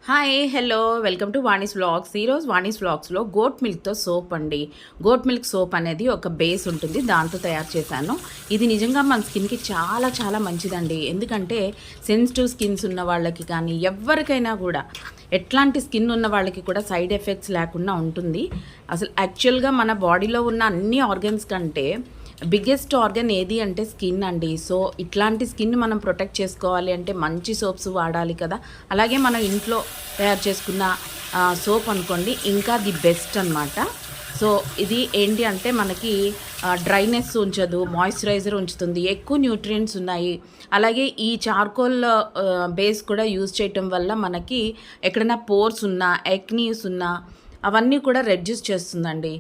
Hi hello welcome to Vani's vlogs. ఈరోజు Vani's వ్లాగ్స్లో goat మిల్క్తో soap అండి. Goat milk soap అనేది ఒక బేస్ ఉంటుంది, దాంతో తయారు చేశాను. ఇది నిజంగా మన స్కిన్కి చాలా చాలా మంచిదండి. ఎందుకంటే సెన్సిటివ్ స్కిన్స్ ఉన్న వాళ్ళకి కానీ ఎవరికైనా కూడా, ఎట్లాంటి స్కిన్ ఉన్న వాళ్ళకి కూడా సైడ్ ఎఫెక్ట్స్ లేకుండా ఉంటుంది. అసలు యాక్చువల్గా మన బాడీలో ఉన్న అన్ని ఆర్గన్స్ కంటే బిగ్గెస్ట్ ఆర్గన్ ఏది అంటే స్కిన్ అండి. సో ఇట్లాంటి స్కిన్ మనం ప్రొటెక్ట్ చేసుకోవాలి అంటే మంచి సోప్స్ వాడాలి కదా. అలాగే మనం ఇంట్లో తయారు చేసుకున్న సోప్ అనుకోండి, ఇంకా ది బెస్ట్ అనమాట. సో ఇది ఏంటి అంటే మనకి డ్రైనెస్ ఉంచదు, మాయిశ్చరైజర్ ఉంచుతుంది, ఎక్కువ న్యూట్రియంట్స్ ఉన్నాయి. అలాగే ఈ చార్కోల్ బేస్ కూడా యూజ్ చేయటం వల్ల మనకి ఎక్కడైనా పోర్స్ ఉన్నా, ఎక్నీస్ ఉన్నా అవన్నీ కూడా రెడ్యూస్ చేస్తుందండి.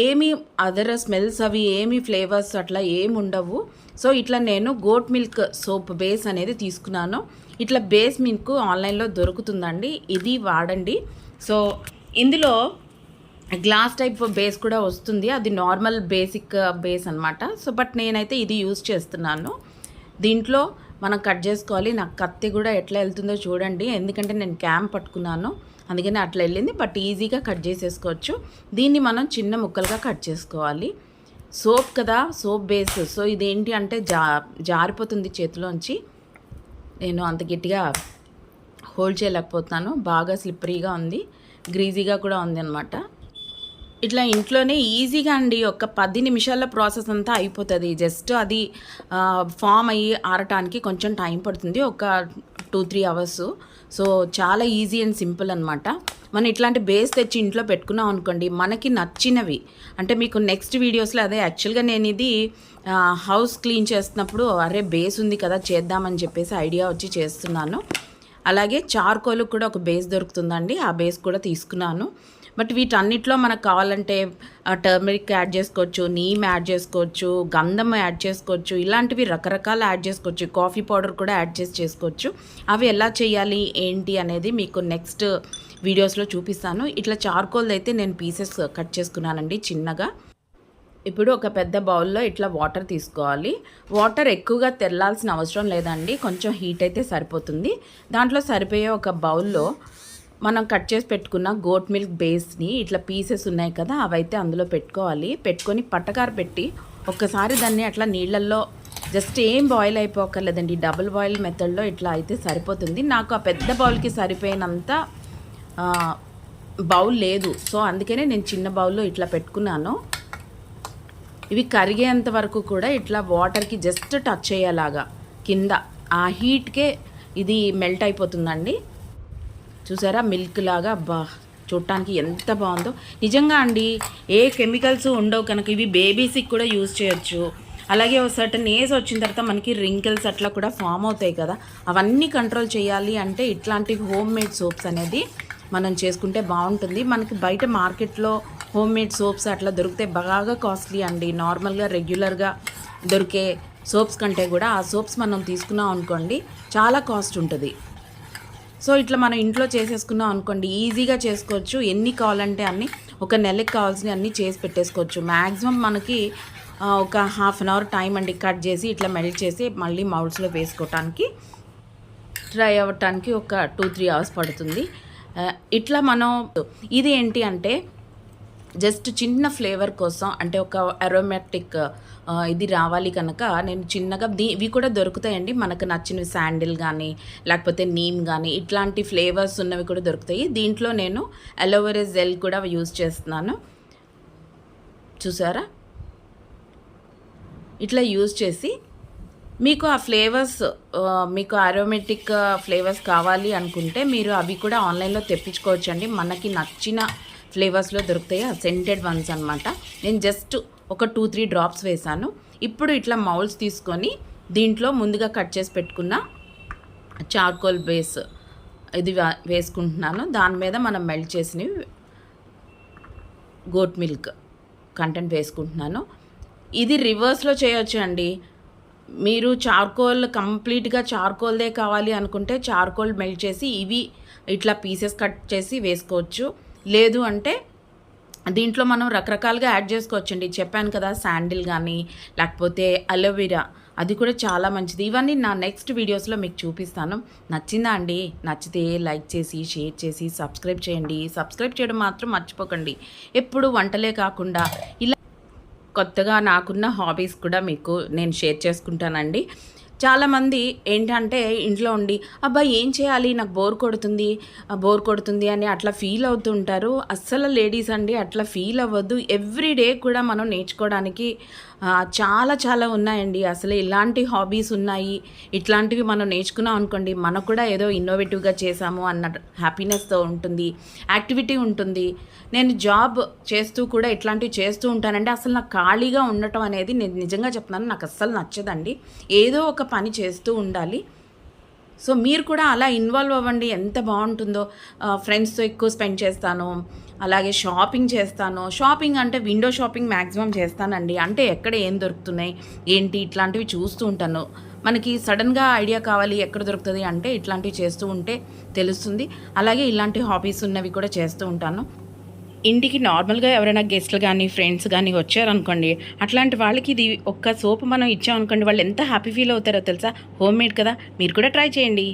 ఏమీ అదర్ స్మెల్స్ అవి ఏమీ ఫ్లేవర్స్ అట్లా ఏమి ఉండవు. సో ఇట్లా నేను గోట్ మిల్క్ సోప్ బేస్ అనేది తీసుకున్నాను. ఇట్లా బేస్ మీకు ఆన్లైన్లో దొరుకుతుందండి, ఇది వాడండి. సో ఇందులో గ్లాస్ టైప్ బేస్ కూడా వస్తుంది, అది నార్మల్ బేసిక్ బేస్ అనమాట. సో బట్ నేనైతే ఇది యూజ్ చేస్తున్నాను. దీంట్లో మనం కట్ చేసుకోవాలి. నాకు కత్తి కూడా ఎట్లా వెళ్తుందో చూడండి, ఎందుకంటే నేను క్యామ్ పట్టుకున్నాను అందుకని అట్లా వెళ్ళింది. బట్ ఈజీగా కట్ చేసేసుకోవచ్చు. దీన్ని మనం చిన్న ముక్కలుగా కట్ చేసుకోవాలి. సోప్ కదా, సోప్ బేస్. సో ఇదేంటి అంటే జారిపోతుంది చేతిలోంచి. నేను అంత గట్టిగా హోల్డ్ చేయలేకపోతున్నాను, బాగా స్లిప్పరీగా ఉంది, గ్రీజీగా కూడా ఉంది అనమాట. ఇట్లా ఇంట్లోనే ఈజీగా అండి, ఒక 10 నిమిషాల ప్రాసెస్ అంతా అయిపోతుంది. జస్ట్ అది ఫామ్ అయ్యి ఆరటానికి కొంచెం టైం పడుతుంది, ఒక 2-3 అవర్స్. సో చాలా ఈజీ అండ్ సింపుల్ అనమాట. మనం ఇట్లాంటి బేస్ తెచ్చి ఇంట్లో పెట్టుకున్నాం అనుకోండి, మనకి నచ్చినవి అంటే మీకు నెక్స్ట్ వీడియోస్లో అదే. యాక్చువల్గా నేను ఇది హౌస్ క్లీన్ చేస్తున్నప్పుడు అరే బేస్ ఉంది కదా చేద్దామని చెప్పేసి ఐడియా వచ్చి చేస్తున్నాను. అలాగే చార్కోల్కి కూడా ఒక బేస్ దొరుకుతుందండి, ఆ బేస్ కూడా తీసుకున్నాను. బట్ వీటన్నిటిలో మనకు కావాలంటే టర్మరిక్ యాడ్ చేసుకోవచ్చు, నీమ్ యాడ్ చేసుకోవచ్చు, గంధం యాడ్ చేసుకోవచ్చు, ఇలాంటివి రకరకాల యాడ్ చేసుకోవచ్చు. కాఫీ పౌడర్ కూడా యాడ్ చేసుకోవచ్చు. అవి ఎలా చేయాలి ఏంటి అనేది మీకు నెక్స్ట్ వీడియోస్లో చూపిస్తాను. ఇట్లా చార్కోల్ అయితే నేను పీసెస్ కట్ చేసుకున్నానండి చిన్నగా. ఇప్పుడు ఒక పెద్ద బౌల్లో ఇట్లా వాటర్ తీసుకోవాలి. వాటర్ ఎక్కువగా తెల్లాల్సిన అవసరం లేదండి, కొంచెం హీట్ అయితే సరిపోతుంది. దాంట్లో సరిపోయే ఒక బౌల్లో మనం కట్ చేసి పెట్టుకున్న గోట్ మిల్క్ బేస్ని, ఇట్లా పీసెస్ ఉన్నాయి కదా అవైతే అందులో పెట్టుకోవాలి. పెట్టుకొని పట్టకార పెట్టి ఒక్కసారి దాన్ని అట్లా నీళ్ళల్లో జస్ట్ ఏం బాయిల్ అయిపోకర్లేదండి, డబుల్ బాయిల్ మెథడ్లో ఇట్లా అయితే సరిపోతుంది. నాకు ఆ పెద్ద బౌల్కి సరిపోయినంత బౌల్ లేదు, సో అందుకనే నేను చిన్న బౌల్లో ఇట్లా పెట్టుకున్నాను. ఇవి కరిగేంత వరకు కూడా ఇట్లా వాటర్కి జస్ట్ టచ్ అయ్యేలాగా కింద ఆ హీట్కే ఇది మెల్ట్ అయిపోతుందండి. చూసారా మిల్క్ లాగా, అబ్బా చూడటానికి ఎంత బాగుందో నిజంగా అండి. ఏ కెమికల్స్ ఉండవు కనుక ఇవి బేబీస్కి కూడా యూజ్ చేయొచ్చు. అలాగే ఒక సర్టన్ ఏజ్ వచ్చిన తర్వాత మనకి రింకిల్స్ అట్లా కూడా ఫామ్ అవుతాయి కదా, అవన్నీ కంట్రోల్ చేయాలి అంటే ఇట్లాంటి హోమ్ మేడ్ సోప్స్ అనేది మనం చేసుకుంటే బాగుంటుంది. మనకి బయట మార్కెట్లో హోమ్ మేడ్ సోప్స్ అట్లా దొరికితే బాగా కాస్ట్లీ అండి. నార్మల్గా రెగ్యులర్గా దొరికే సోప్స్ కంటే కూడా ఆ సోప్స్ మనం తీసుకున్నాం అనుకోండి చాలా కాస్ట్ ఉంటుంది. సో ఇట్లా మనం ఇంట్లో చేసేసుకున్నాం అనుకోండి, ఈజీగా చేసుకోవచ్చు. ఎన్ని కావాలంటే అన్ని, ఒక నెలకి కావాల్సినవి అన్నీ చేసి పెట్టేసుకోవచ్చు. మ్యాక్సిమం మనకి ఒక హాఫ్ అన్ అవర్ టైం అండి, కట్ చేసి ఇట్లా మెల్ట్ చేసి మళ్ళీ మౌల్స్లో వేసుకోవటానికి, డ్రై అవ్వటానికి ఒక 2-3 అవర్స్ పడుతుంది. ఇట్లా మనం ఇది ఏంటి అంటే జస్ట్ చిన్న ఫ్లేవర్ కోసం, అంటే ఒక అరోమాటిక్ ఇది రావాలి కనుక నేను చిన్నగా ఇవి కూడా దొరుకుతాయండి మనకు నచ్చినవి, శాండిల్ కానీ లేకపోతే నీమ్ కానీ ఇట్లాంటి ఫ్లేవర్స్ ఉన్నవి కూడా దొరుకుతాయి. దీంట్లో నేను అలోవెరా జెల్ కూడా యూజ్ చేస్తున్నాను. చూసారా, ఇట్లా యూజ్ చేసి మీకు ఆ ఫ్లేవర్స్, మీకు అరోమేటిక్ ఫ్లేవర్స్ కావాలి అనుకుంటే మీరు అవి కూడా ఆన్లైన్లో తెప్పించుకోవచ్చు అండి. మనకి నచ్చిన ఫ్లేవర్స్లో దొరుకుతాయి, ఆ సెంటెడ్ వన్స్ అనమాట. నేను జస్ట్ ఒక 2-3 డ్రాప్స్ వేసాను. ఇప్పుడు ఇట్లా మౌల్స్ తీసుకొని దీంట్లో ముందుగా కట్ చేసి పెట్టుకున్న చార్కోల్ బేస్ ఇది వేసుకుంటున్నాను. దాని మీద మనం మెల్ట్ చేసినవి గోట్ మిల్క్ కంటెంట్ వేసుకుంటున్నాను. ఇది రివర్స్లో చేయొచ్చు అండి. మీరు చార్కోల్ కంప్లీట్గా చార్కోల్దే కావాలి అనుకుంటే చార్కోల్ మెల్ట్ చేసి ఇవి ఇట్లా పీసెస్ కట్ చేసి వేసుకోవచ్చు. లేదు అంటే దీంట్లో మనం రకరకాలుగా యాడ్ చేసుకోవచ్చండి. చెప్పాను కదా, శాండిల్ కానీ లేకపోతే అలోవెరా అది కూడా చాలా మంచిది. ఇవన్నీ నా నెక్స్ట్ వీడియోస్‌లో మీకు చూపిస్తాను. నచ్చిందా అండి? నచ్చితే లైక్ చేసి, షేర్ చేసి, సబ్స్క్రైబ్ చేయండి. సబ్స్క్రైబ్ చేయడం మాత్రం మర్చిపోకండి. ఎప్పుడు వంటలే కాకుండా ఇలా కొత్తగా నాకున్న హాబీస్ కూడా మీకు నేను షేర్ చేసుకుంటానండి. చాలామంది ఏంటంటే ఇంట్లో ఉండి అబ్బా ఏం చేయాలి నాకు బోర్ కొడుతుంది అని అట్లా ఫీల్ అవుతూ ఉంటారు. అస్సలు లేడీస్ అండి అట్లా ఫీల్ అవ్వద్దు. ఎవ్రీ డే కూడా మనం నేర్చుకోవడానికి చాలా చాలా ఉన్నాయండి. అసలు ఇలాంటి హాబీస్ ఉన్నాయి. ఇట్లాంటివి మనం నేర్చుకున్నాం అనుకోండి మనకు కూడా ఏదో ఇన్నోవేటివ్గా చేసాము అన్న హ్యాపీనెస్తో ఉంటుంది, యాక్టివిటీ ఉంటుంది. నేను జాబ్ చేస్తూ కూడా ఇట్లాంటివి చేస్తూ ఉంటానండి. అసలు నాకు ఖాళీగా ఉండటం అనేది నేను నిజంగా చెప్తున్నాను నాకు అస్సలు నచ్చదండి. ఏదో ఒక పని చేస్తూ ఉండాలి. సో మీరు కూడా అలా ఇన్వాల్వ్ అవ్వండి. ఎంత బాగుంటుందో. ఫ్రెండ్స్తో ఎక్కువ స్పెండ్ చేస్తాను. అలాగే షాపింగ్ చేస్తాను. షాపింగ్ అంటే విండో షాపింగ్ మ్యాక్సిమం చేస్తానండి. అంటే ఎక్కడ ఏం దొరుకుతున్నాయి ఏంటి ఇట్లాంటివి చూస్తూ ఉంటాను. మనకి సడన్గా ఐడియా కావాలి ఎక్కడ దొరుకుతుంది అంటే ఇట్లాంటివి చేస్తూ ఉంటే తెలుస్తుంది. అలాగే ఇలాంటి హాబీస్ ఉన్నవి కూడా చేస్తూ ఉంటాను. ఇంటికి నార్మల్గా ఎవరైనా గెస్ట్లు కానీ ఫ్రెండ్స్ కానీ వచ్చారనుకోండి, అట్లాంటి వాళ్ళకి ఇది ఒక్క సోప్ మనం ఇచ్చామనుకోండి, వాళ్ళు ఎంత హ్యాపీ ఫీల్ అవుతారో తెలుసా. హోమ్ మేడ్ కదా, మీరు కూడా ట్రై చేయండి.